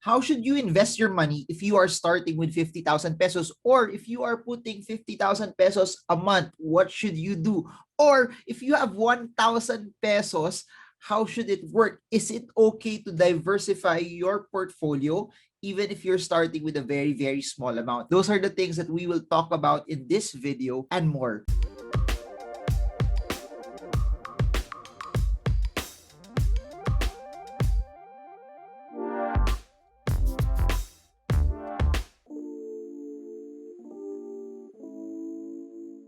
How should you invest your money if you are starting with 50,000 pesos? Or if you are putting 50,000 pesos a month, what should you do? Or if you have 1,000 pesos, how should it work? Is it okay to diversify your portfolio even if you're starting with a very, very small amount? Those are the things that we will talk about in this video and more.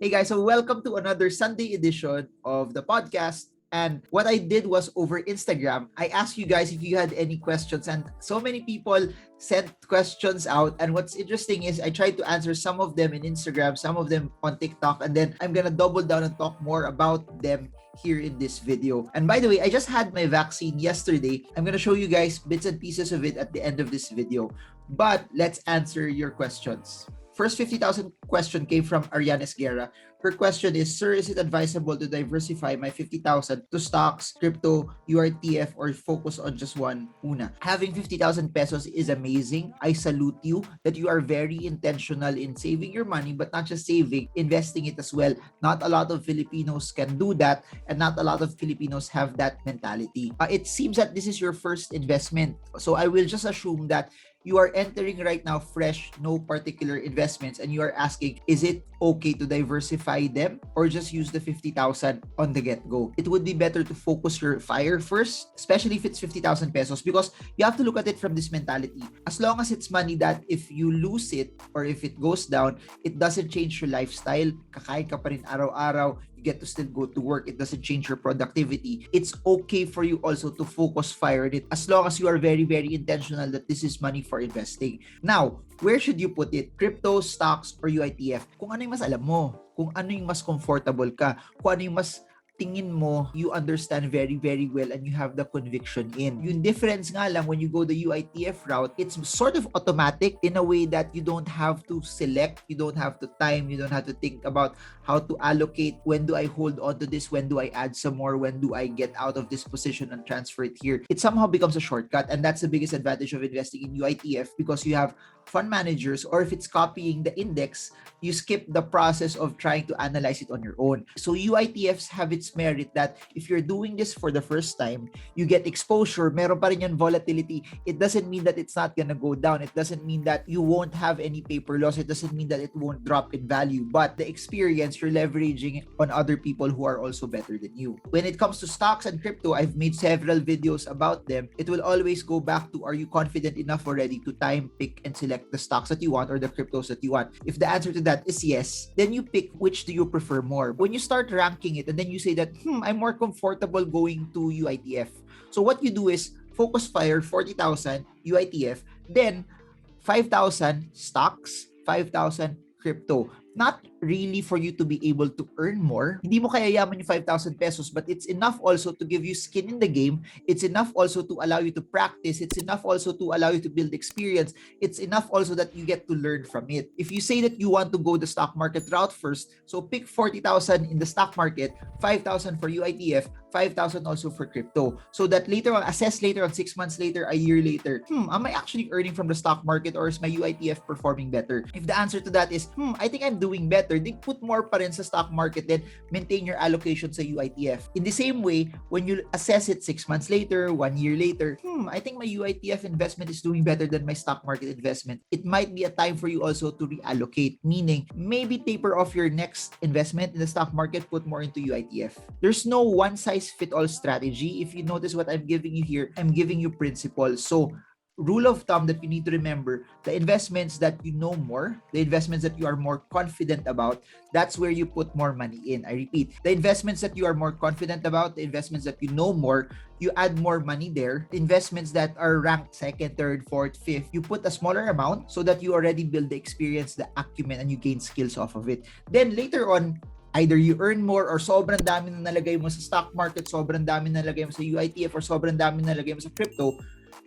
Hey guys, so welcome to another Sunday edition of the podcast. And what I did was over Instagram, I asked you guys if you had any questions, and so many people sent questions out. And what's interesting is I tried to answer some of them in Instagram, some of them on TikTok, and then I'm gonna double down and talk more about them here in this video. And by the way, I just had my vaccine yesterday. I'm gonna show you guys bits and pieces of it at the end of this video. But let's answer your questions. First 50,000 question came from Ariane Esguerra. Her question is, Sir, is it advisable to diversify my 50,000 to stocks, crypto, URTF, or focus on just one muna? Having 50,000 pesos is amazing. I salute you that you are very intentional in saving your money, but not just saving, investing it as well. Not a lot of Filipinos can do that, and not a lot of Filipinos have that mentality. It seems that this is your first investment. So I will just assume that you are entering right now fresh, no particular investments, and you are asking, is it okay to diversify them or just use the 50,000 on the get-go? It would be better to focus your fire first, especially if it's 50,000 pesos, because you have to look at it from this mentality. As long as it's money that if you lose it or if it goes down, it doesn't change your lifestyle. Kakain ka pa rin araw-araw, you get to still go to work, it doesn't change your productivity. It's okay for you also to focus fire on it as long as you are very, very intentional that this is money for investing. Now, where should you put it? Crypto, stocks, or UITF? Kung ano yung mas alam mo, kung ano yung mas comfortable ka, kung ano yung mas tingin mo, you understand very, very well and you have the conviction in. Yung difference nga lang when you go the UITF route, it's sort of automatic in a way that you don't have to select, you don't have to time, you don't have to think about how to allocate, when do I hold on to this, when do I add some more, when do I get out of this position and transfer it here. It somehow becomes a shortcut, and that's the biggest advantage of investing in UITF because you have fund managers, or if it's copying the index, you skip the process of trying to analyze it on your own. So UITFs have its merit that if you're doing this for the first time, you get exposure, meron pa rin yung volatility. It doesn't mean that it's not gonna go down. It doesn't mean that you won't have any paper loss. It doesn't mean that it won't drop in value. But the experience, you're leveraging on other people who are also better than you. When it comes to stocks and crypto, I've made several videos about them. It will always go back to, are you confident enough already to time, pick, and select the stocks that you want or the cryptos that you want? If the answer to that is yes, then you pick which do you prefer more. When you start ranking it and then you say that, I'm more comfortable going to UITF. So what you do is focus fire 40,000 UITF, then 5,000 stocks, 5,000 crypto. Not really for you to be able to earn more. Hindi mo kaya yaman yung 5,000 pesos, but it's enough also to give you skin in the game. It's enough also to allow you to practice. It's enough also to allow you to build experience. It's enough also that you get to learn from it. If you say that you want to go the stock market route first, so pick 40,000 in the stock market, 5,000 for UITF, 5,000 also for crypto. So that later on, assess later on, 6 months later, a year later, am I actually earning from the stock market or is my UITF performing better? If the answer to that is, I think I'm doing better, then put more pa rin sa stock market, then maintain your allocation sa UITF. In the same way, when you assess it 6 months later, 1 year later, I think my UITF investment is doing better than my stock market investment. It might be a time for you also to reallocate, meaning maybe taper off your next investment in the stock market, put more into UITF. There's no one size fit all strategy. If you notice what I'm giving you here, I'm giving you principles. So rule of thumb that you need to remember, the investments that you know more, the investments that you are more confident about, that's where you put more money in. I repeat, the investments that you are more confident about, the investments that you know more, you add more money there. Investments that are ranked second, third, fourth, fifth, you put a smaller amount so that you already build the experience, the acumen, and you gain skills off of it. Then later on, either you earn more or sobrang dami na nalagay mo sa stock market, sobrang dami na nalagay mo sa UITF, or sobrang dami na nalagay mo sa crypto,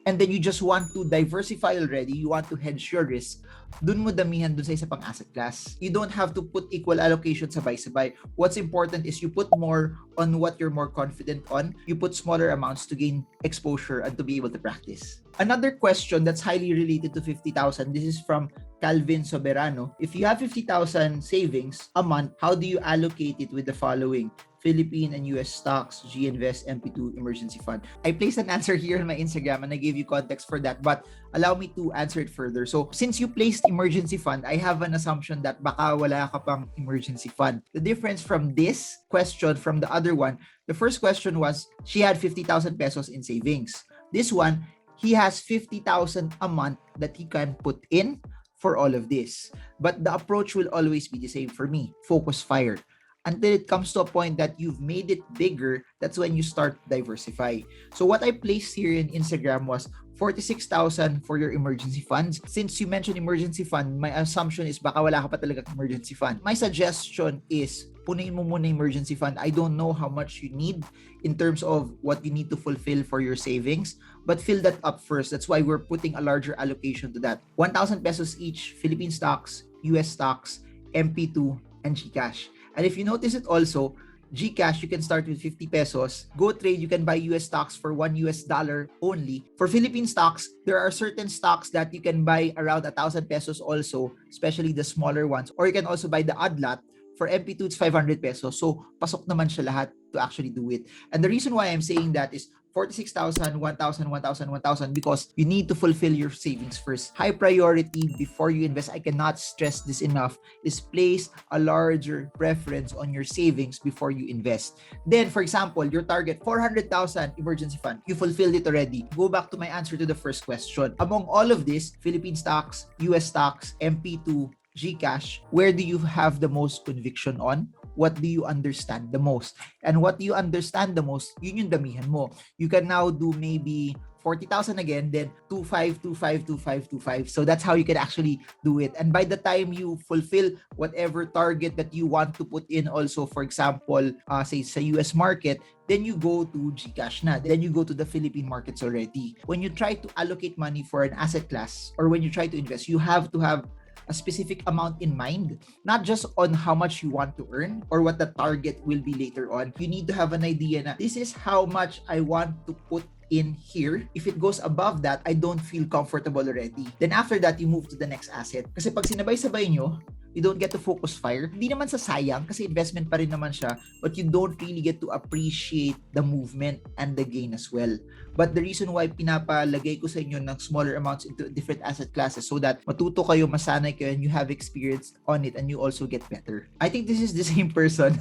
and then you just want to diversify already, you want to hedge your risk, dun mo damihan dun sa isa pang asset class. You don't have to put equal allocation sabay-sabay. What's important is you put more on what you're more confident on. You put smaller amounts to gain exposure and to be able to practice. Another question that's highly related to 50,000, this is from Calvin Soberano. If you have 50,000 savings a month, how do you allocate it with the following? Philippine and US stocks, G-Invest, MP2, emergency fund. I placed an answer here on my Instagram and I gave you context for that, but allow me to answer it further. So, since you placed emergency fund, I have an assumption that baka wala ka pang emergency fund. The difference from this question from the other one, the first question was, she had 50,000 pesos in savings. This one, he has 50,000 a month that he can put in for all of this. But the approach will always be the same for me. Focus fire. Until it comes to a point that you've made it bigger, that's when you start diversify. So what I placed here in Instagram was 46,000 for your emergency funds. Since you mentioned emergency fund, my assumption is baka wala ka pa talaga emergency fund. My suggestion is punin mo muna emergency fund. I don't know how much you need in terms of what you need to fulfill for your savings, but fill that up first. That's why we're putting a larger allocation to that. 1,000 pesos each, Philippine stocks, US stocks, MP2, and GCash. And if you notice it also, GCash, you can start with 50 pesos. Go trade, you can buy US stocks for $1 only. For Philippine stocks, there are certain stocks that you can buy around 1,000 pesos also, especially the smaller ones. Or you can also buy the odd lot. For MP2, it's 500 pesos. So, pasok naman siya lahat to actually do it. And the reason why I'm saying that is 46,000, 1,000, 1,000, 1,000 because you need to fulfill your savings first. High priority before you invest, I cannot stress this enough, is place a larger preference on your savings before you invest. Then, for example, your target, 400,000 emergency fund. You fulfilled it already. Go back to my answer to the first question. Among all of this, Philippine stocks, US stocks, MP2, GCash, where do you have the most conviction on? What do you understand the most? And what do you understand the most, yun yung damihan mo. You can now do maybe 40,000 again, then 25, 25, 25, 25. So that's how you can actually do it. And by the time you fulfill whatever target that you want to put in also, for example, say sa US market, then you go to GCash na. Then you go to the Philippine markets already. When you try to allocate money for an asset class or when you try to invest, you have to have a specific amount in mind, not just on how much you want to earn or what the target will be later on. You need to have an idea na this is how much I want to put in here. If it goes above that, I don't feel comfortable already. Then after that, you move to the next asset. Kasi pag sinabay-sabay nyo, you don't get to focus fire. Hindi naman sa sayang kasi investment pa rin naman siya, but you don't really get to appreciate the movement and the gain as well. But the reason why pinapalagay ko sa inyo ng smaller amounts into different asset classes so that matuto kayo, masanay kayo, and you have experience on it and you also get better. I think this is the same person.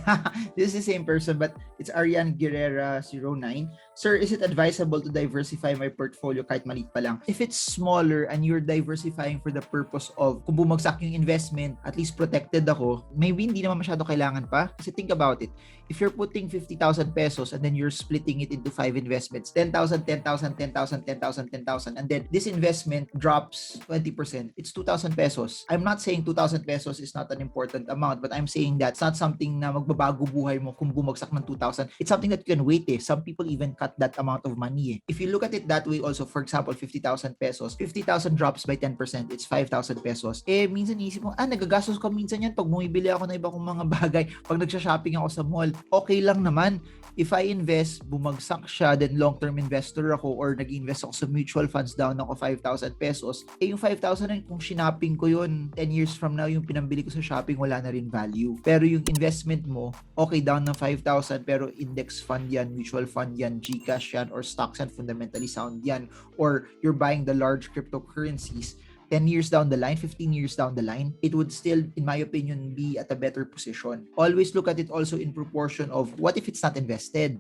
This is the same person, but it's Ariane Guerrera09. Sir, is it advisable to diversify my portfolio kahit maliit pa lang? If it's smaller and you're diversifying for the purpose of kung bumagsak yung investment, at least protected ako, maybe hindi naman masyado kailangan pa. Kasi think about it. If you're putting 50,000 pesos and then you're splitting it into 5 investments, 10,000, 10,000, 10,000, 10,000, 10,000, and then this investment drops 20%, it's 2,000 pesos. I'm not saying 2,000 pesos is not an important amount, but I'm saying that it's not something na magbabago buhay mo kung bumagsak ng 2,000. It's something that you can wait eh. Some people even cut that amount of money eh. If you look at it that way also, for example, 50,000 pesos, 50,000 drops by 10%, it's 5,000 pesos. Eh, minsan iisip mo, nagagastos ko minsan yan pag bumibili ako ng iba kong mga bagay, pag nagsha-shopping ako sa mall, okay lang naman. If I invest, bumagsak siya, then long-term investor ako or nag-invest ako sa mutual funds, down ako 5,000 pesos, eh yung 5,000 rin, kung shopping ko yun, 10 years from now, yung pinambili ko sa shopping, wala na rin value. Pero yung investment mo, okay, down ng 5,000, pero index fund yan, mutual fund yan, GCash yan, or stocks yan, fundamentally sound yan, or you're buying the large cryptocurrencies, 10 years down the line, 15 years down the line, it would still, in my opinion, be at a better position. Always look at it also in proportion of what if it's not invested?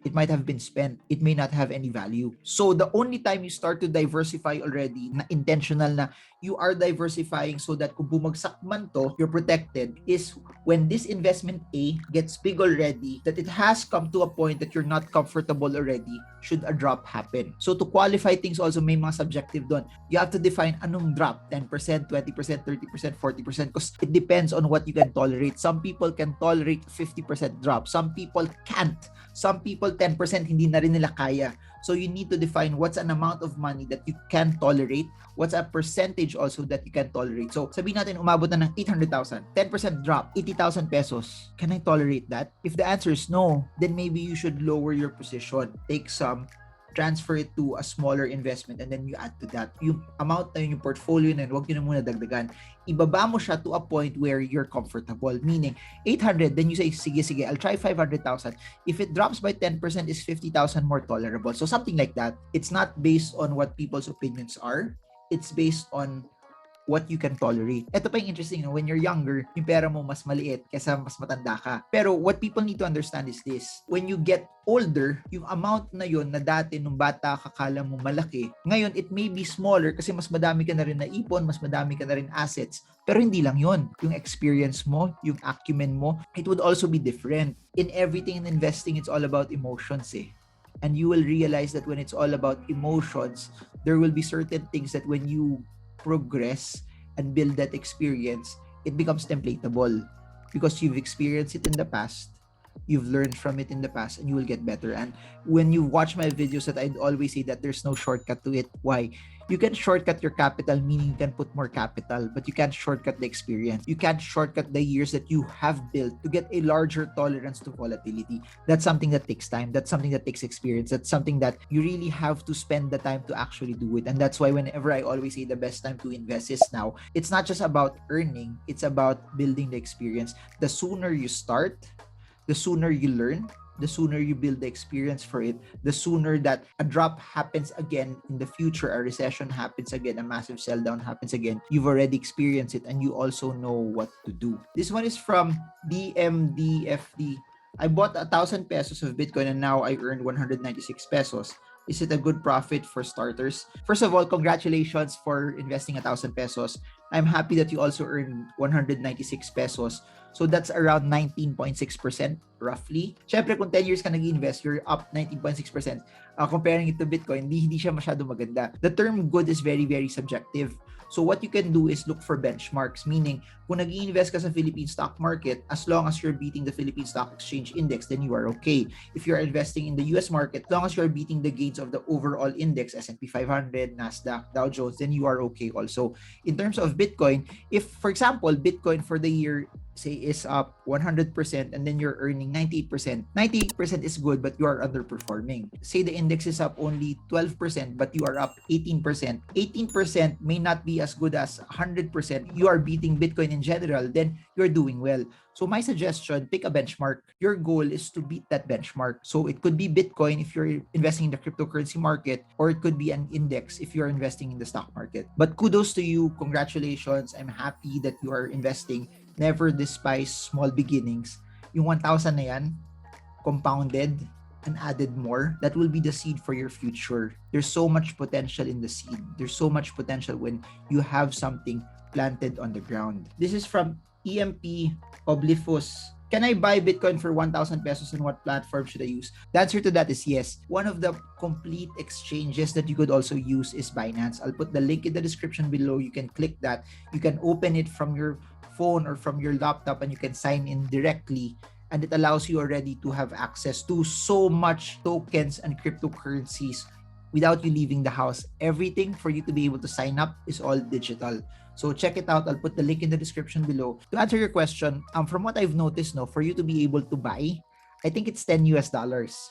It might have been spent. It may not have any value. So the only time you start to diversify already, na intentional na you are diversifying so that kung bumagsak man to, you're protected, is when this investment A gets big already, that it has come to a point that you're not comfortable already, should a drop happen. So to qualify things also, may mga subjective doon. You have to define anong drop, 10%, 20%, 30%, 40%, because it depends on what you can tolerate. Some people can tolerate 50% drop. Some people can't. Some people, 10% hindi na rin nila kaya. So you need to define what's an amount of money that you can tolerate, what's a percentage also that you can tolerate. So sabihin natin umabot na ng 800,000, 10% drop, 80,000 pesos. Can I tolerate that? If the answer is no, then maybe you should lower your position. Take some, transfer it to a smaller investment, and then you add to that. Yung amount na yun, yung portfolio na yun, huwag nyo na muna dagdagan. Ibaba mo siya to a point where you're comfortable. Meaning, 800, then you say, sige, I'll try 500,000. If it drops by 10%, is 50,000 more tolerable? So something like that. It's not based on what people's opinions are. It's based on what you can tolerate. Ito pa yung interesting, no? When you're younger, yung pera mo mas maliit kaysa mas matanda ka. Pero what people need to understand is this. When you get older, yung amount na yun na dati nung bata kakala mo malaki, ngayon it may be smaller kasi mas madami ka na rin na ipon, mas madami ka na rin assets. Pero hindi lang yun. Yung experience mo, yung acumen mo, it would also be different. In everything in investing, it's all about emotions eh. And you will realize that when it's all about emotions, there will be certain things that when you progress and build that experience, it becomes templatable because you've experienced it in the past, you've learned from it in the past, and you will get better. And when you watch my videos, that I'd always say that there's no shortcut to it. Why? You can shortcut your capital, meaning you can put more capital, but you can't shortcut the experience. You can't shortcut the years that you have built to get a larger tolerance to volatility. That's something that takes time. That's something that takes experience. That's something that you really have to spend the time to actually do it. And that's why whenever I always say the best time to invest is now, it's not just about earning, it's about building the experience. The sooner you start, the sooner you learn, the sooner you build the experience for it, the sooner that a drop happens again in the future, a recession happens again, a massive sell down happens again, you've already experienced it and you also know what to do. This one is from DMDFD. I bought 1,000 pesos of Bitcoin and now I earned 196 pesos. Is it a good profit for starters? First of all, congratulations for investing 1,000 pesos. I'm happy that you also earned 196 pesos. So that's around 19.6% roughly. Syempre, kung 10 years ka nag-invest, you're up 19.6%. Comparing it to Bitcoin, hindi siya masyado maganda. The term good is very, very subjective. So what you can do is look for benchmarks, meaning kung nag-i-invest ka sa Philippine stock market, as long as you're beating the Philippine Stock Exchange Index, then you are okay. If you're investing in the US market, as long as you're beating the gains of the overall index, S&P 500, Nasdaq, Dow Jones, then you are okay also. In terms of Bitcoin, if, for example, Bitcoin for the year, say, is up 100% and then you're earning 98%, 98% is good, but you are underperforming. Say the index is up only 12%, but you are up 18%. 18% may not be as good as 100%. You are beating Bitcoin in general, then you're doing well. So my suggestion, pick a benchmark. Your goal is to beat that benchmark. So it could be Bitcoin if you're investing in the cryptocurrency market, or it could be an index if you're investing in the stock market. But kudos to you. Congratulations. I'm happy that you are investing. Never despise small beginnings. Yung 1,000 na yan, compounded and added more, that will be the seed for your future. There's so much potential in the seed. There's so much potential when you have something planted on the ground. This is from EMP Oblifus. Can I buy Bitcoin for 1,000 pesos and what platform should I use? The answer to that is yes. One of the complete exchanges that you could also use is Binance. I'll put the link in the description below. You can click that. You can open it from your phone or from your laptop and you can sign in directly, and it allows you already to have access to so much tokens and cryptocurrencies without you leaving the house. Everything for you to be able to sign up is all digital. So check it out. I'll put the link in the description below. To answer your question, from what I've noticed, for you to be able to buy, I think it's $10.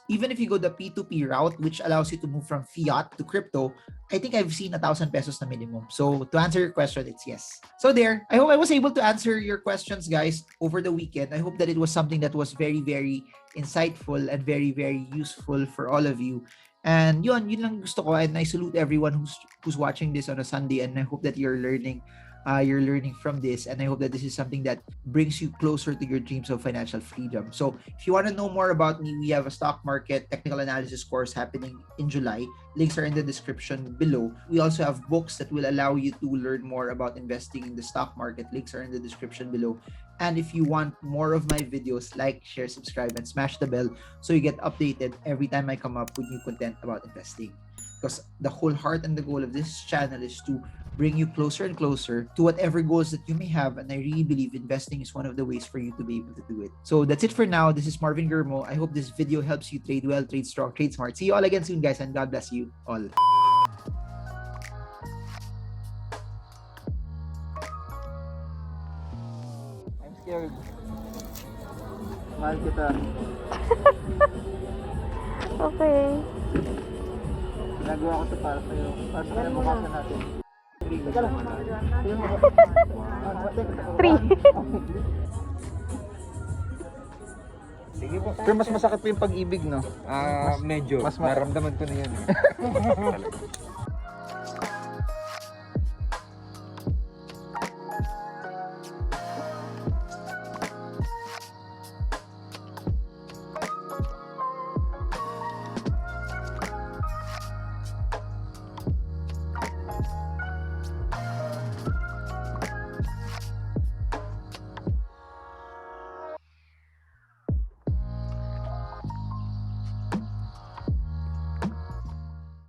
Even if you go the P2P route, which allows you to move from fiat to crypto, I think I've seen 1,000 pesos na minimum. So to answer your question, it's yes. So there, I hope I was able to answer your questions, guys, over the weekend. I hope that it was something that was very, very insightful and very, very useful for all of you. And yun lang gusto ko, and I salute everyone who's watching this on a Sunday, and I hope that you're learning from this, and I hope that this is something that brings you closer to your dreams of financial freedom. So if you want to know more about me, we have a stock market technical analysis course happening in July. Links are in the description below. We also have books that will allow you to learn more about investing in the stock market. Links are in the description below. And if you want more of my videos, like, share, subscribe, and smash the bell so you get updated every time I come up with new content about investing. Because the whole heart and the goal of this channel is to bring you closer and closer to whatever goals that you may have. And I really believe investing is one of the ways for you to be able to do it. So that's it for now. This is Marvin Germo. I hope this video helps you trade well, trade strong, trade smart. See you all again soon, guys, and God bless you all. I'm scared. Mahal kita. Okay. Ginagawa ko ito para sa'yo. Para sa kinabukasan natin. Teka lang. 3. Sige po. Pero mas masakit po yung pag-ibig, no? Medyo. Mas Naramdaman ko na yan.